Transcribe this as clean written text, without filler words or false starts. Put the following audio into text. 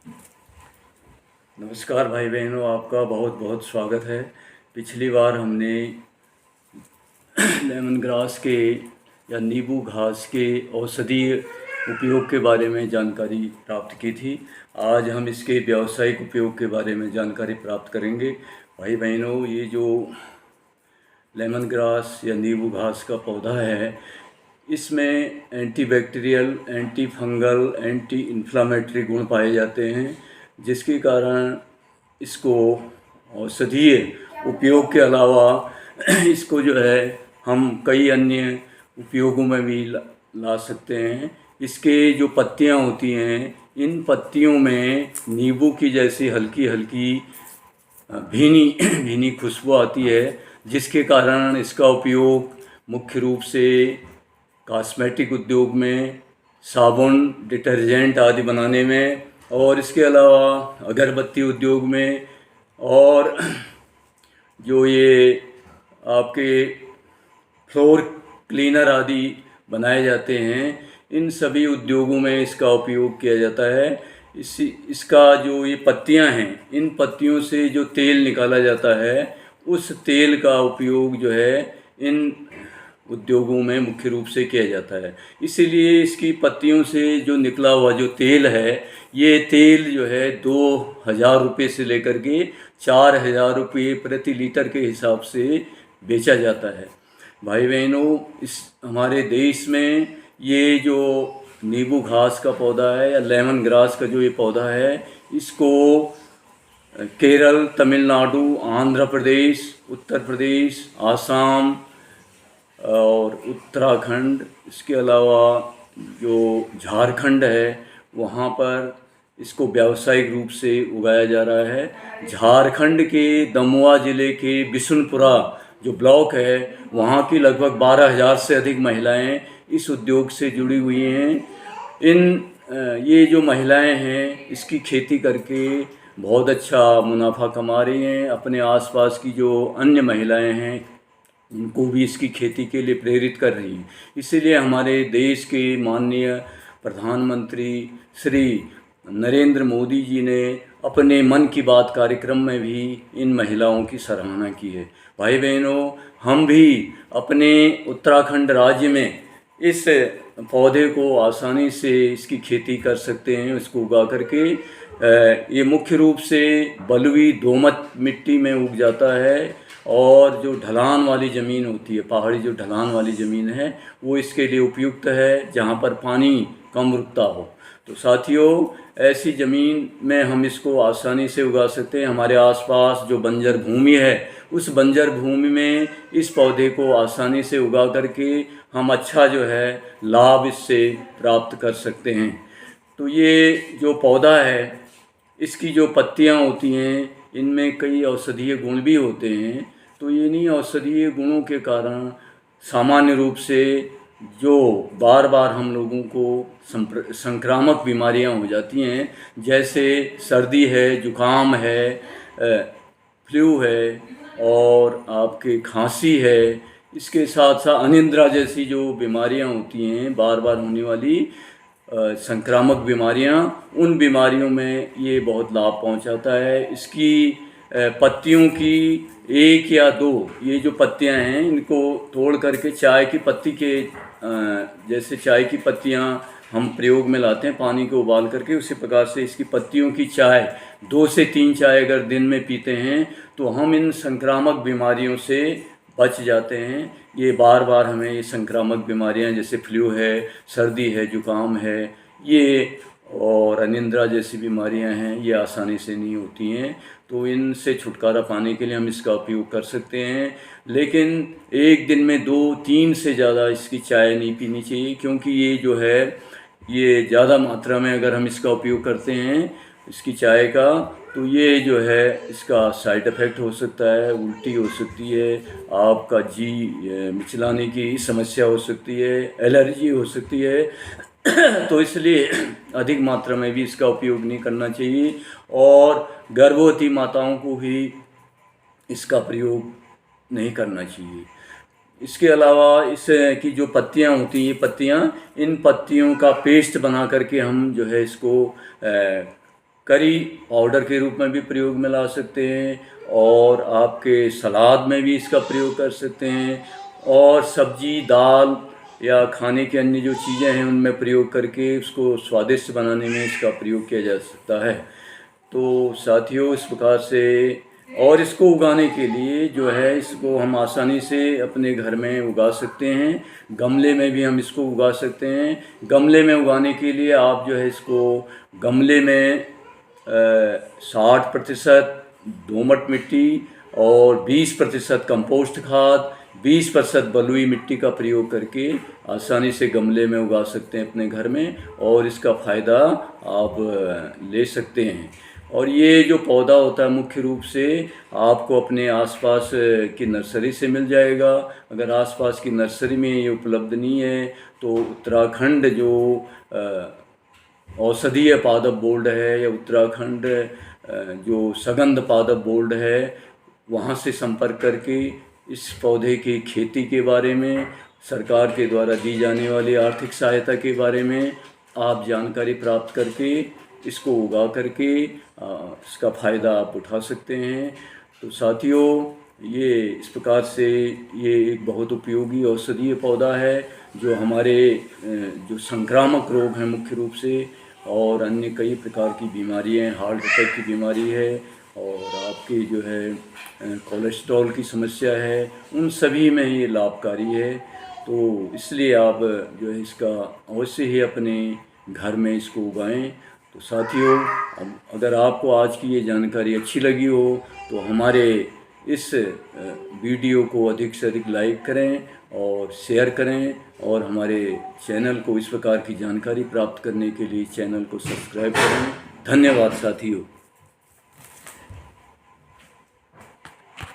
नमस्कार भाई बहनों, आपका बहुत बहुत स्वागत है। पिछली बार हमने लेमन ग्रास के या नींबू घास के औषधीय उपयोग के बारे में जानकारी प्राप्त की थी। आज हम इसके व्यावसायिक उपयोग के बारे में जानकारी प्राप्त करेंगे। भाई बहनों, ये जो लेमन ग्रास या नींबू घास का पौधा है, इसमें antibacterial, anti fungal, anti inflammatory गुण पाए जाते हैं, जिसके कारण इसको औषधीय उपयोग के अलावा इसको जो है हम कई अन्य उपयोगों में भी ला सकते हैं। इसके जो पत्तियां होती हैं, इन पत्तियों में नींबू की जैसी हल्की हल्की भीनी भीनी खुशबू आती है, जिसके कारण इसका उपयोग मुख्य रूप से कॉस्मेटिक उद्योग में, साबुन, डिटर्जेंट आदि बनाने में, और इसके अलावा अगरबत्ती उद्योग में, और जो ये आपके फ्लोर क्लीनर आदि बनाए जाते हैं, इन सभी उद्योगों में इसका उपयोग किया जाता है। इसका जो ये पत्तियां हैं, इन पत्तियों से जो तेल निकाला जाता है, उस तेल का उपयोग जो है इन उद्योगों में मुख्य रूप से किया जाता है। इसीलिए इसकी पत्तियों से जो निकला हुआ जो तेल है, ये तेल जो है 2,000 रुपये से लेकर के 4,000 रुपये प्रति लीटर के हिसाब से बेचा जाता है। भाई बहनों, इस हमारे देश में ये जो नींबू घास का पौधा है या लेमन ग्रास का जो ये पौधा है, इसको केरल, तमिलनाडु, आंध्र प्रदेश, उत्तर प्रदेश, आसाम और उत्तराखंड, इसके अलावा जो झारखंड है, वहाँ पर इसको व्यावसायिक रूप से उगाया जा रहा है। झारखंड के दमुआ ज़िले के बिशुनपुरा जो ब्लॉक है, वहाँ की लगभग 12,000 से अधिक महिलाएं इस उद्योग से जुड़ी हुई हैं। ये जो महिलाएं हैं, इसकी खेती करके बहुत अच्छा मुनाफा कमा रही हैं। अपने आसपास की जो अन्य महिलाएं हैं, उनको भी इसकी खेती के लिए प्रेरित कर रही हैं। इसीलिए हमारे देश के माननीय प्रधानमंत्री श्री नरेंद्र मोदी जी ने अपने मन की बात कार्यक्रम में भी इन महिलाओं की सराहना की है। भाई बहनों, हम भी अपने उत्तराखंड राज्य में इस पौधे को आसानी से इसकी खेती कर सकते हैं, इसको उगा करके। ये मुख्य रूप से बलुई दोमट मिट्टी में उग जाता है, और जो ढलान वाली ज़मीन होती है, पहाड़ी जो ढलान वाली ज़मीन है, वो इसके लिए उपयुक्त है, जहाँ पर पानी कम रुकता हो। तो साथियों, ऐसी ज़मीन में हम इसको आसानी से उगा सकते हैं। हमारे आसपास जो बंजर भूमि है, उस बंजर भूमि में इस पौधे को आसानी से उगा करके हम अच्छा जो है लाभ इससे प्राप्त कर सकते हैं। तो ये जो पौधा है, इसकी जो पत्तियां होती हैं, इनमें कई औषधीय गुण भी होते हैं। तो इन्हीं औषधीय गुणों के कारण सामान्य रूप से जो बार बार हम लोगों को संक्रामक बीमारियां हो जाती हैं, जैसे सर्दी है, जुकाम है, फ्लू है, और आपके खांसी है, इसके साथ साथ अनिद्रा जैसी जो बीमारियां होती हैं, बार बार होने वाली संक्रामक बीमारियां, उन बीमारियों में ये बहुत लाभ पहुंचाता है। इसकी पत्तियों की 1 या 2 ये जो पत्तियां हैं, इनको तोड़ करके चाय की पत्ती के जैसे चाय की पत्तियां हम प्रयोग में लाते हैं पानी को उबाल करके, उसी प्रकार से इसकी पत्तियों की चाय 2 से 3 चाय अगर दिन में पीते हैं, तो हम इन संक्रामक बीमारियों से बच जाते हैं। ये बार बार हमें ये संक्रामक बीमारियां जैसे फ्लू है, सर्दी है, जुकाम है, ये और अनिद्रा जैसी बीमारियां हैं, ये आसानी से नहीं होती हैं। तो इनसे छुटकारा पाने के लिए हम इसका उपयोग कर सकते हैं। लेकिन एक दिन में 2-3 से ज़्यादा इसकी चाय नहीं पीनी चाहिए, क्योंकि ये जो है, ये ज़्यादा मात्रा में अगर हम इसका उपयोग करते हैं इसकी चाय का, तो ये जो है इसका साइड इफ़ेक्ट हो सकता है, उल्टी हो सकती है, आपका जी मिचलाने की समस्या हो सकती है, एलर्जी हो सकती है। तो इसलिए अधिक मात्रा में भी इसका उपयोग नहीं करना चाहिए, और गर्भवती माताओं को भी इसका प्रयोग नहीं करना चाहिए। इसके अलावा इस की जो पत्तियां होती हैं, ये पत्तियां, इन पत्तियों का पेस्ट बना करके हम जो है इसको करी पाउडर के रूप में भी प्रयोग में ला सकते हैं, और आपके सलाद में भी इसका प्रयोग कर सकते हैं, और सब्जी दाल या खाने के अन्य जो चीज़ें हैं उनमें प्रयोग करके उसको स्वादिष्ट बनाने में इसका प्रयोग किया जा सकता है। तो साथियों, इस प्रकार से, और इसको उगाने के लिए जो है इसको हम आसानी से अपने घर में उगा सकते हैं। गमले में भी हम इसको उगा सकते हैं। गमले में उगाने के लिए आप जो है इसको गमले में 60% दोमट मिट्टी और 20% कंपोस्ट खाद, 20% बलुई मिट्टी का प्रयोग करके आसानी से गमले में उगा सकते हैं अपने घर में, और इसका फ़ायदा आप ले सकते हैं। और ये जो पौधा होता है मुख्य रूप से आपको अपने आसपास की नर्सरी से मिल जाएगा। अगर आसपास की नर्सरी में ये उपलब्ध नहीं है तो उत्तराखंड जो औषधीय पादप बोर्ड है या उत्तराखंड जो सगंध पादप बोर्ड है, वहाँ से संपर्क करके इस पौधे की खेती के बारे में, सरकार के द्वारा दी जाने वाली आर्थिक सहायता के बारे में आप जानकारी प्राप्त करके इसको उगा करके इसका फ़ायदा आप उठा सकते हैं। तो साथियों, ये इस प्रकार से ये एक बहुत उपयोगी औषधीय पौधा है जो हमारे जो संक्रामक रोग हैं मुख्य रूप से, और अन्य कई प्रकार की बीमारियाँ हैं, हार्ट अटैक की बीमारी है और आपकी जो है कोलेस्ट्रॉल की समस्या है, उन सभी में ये लाभकारी है। तो इसलिए आप जो है इसका अवश्य ही अपने घर में इसको उगाएं। तो साथियों, अगर आपको आज की ये जानकारी अच्छी लगी हो तो हमारे इस वीडियो को अधिक से अधिक लाइक करें और शेयर करें, और हमारे चैनल को इस प्रकार की जानकारी प्राप्त करने के लिए चैनल को सब्सक्राइब करें। धन्यवाद साथियों।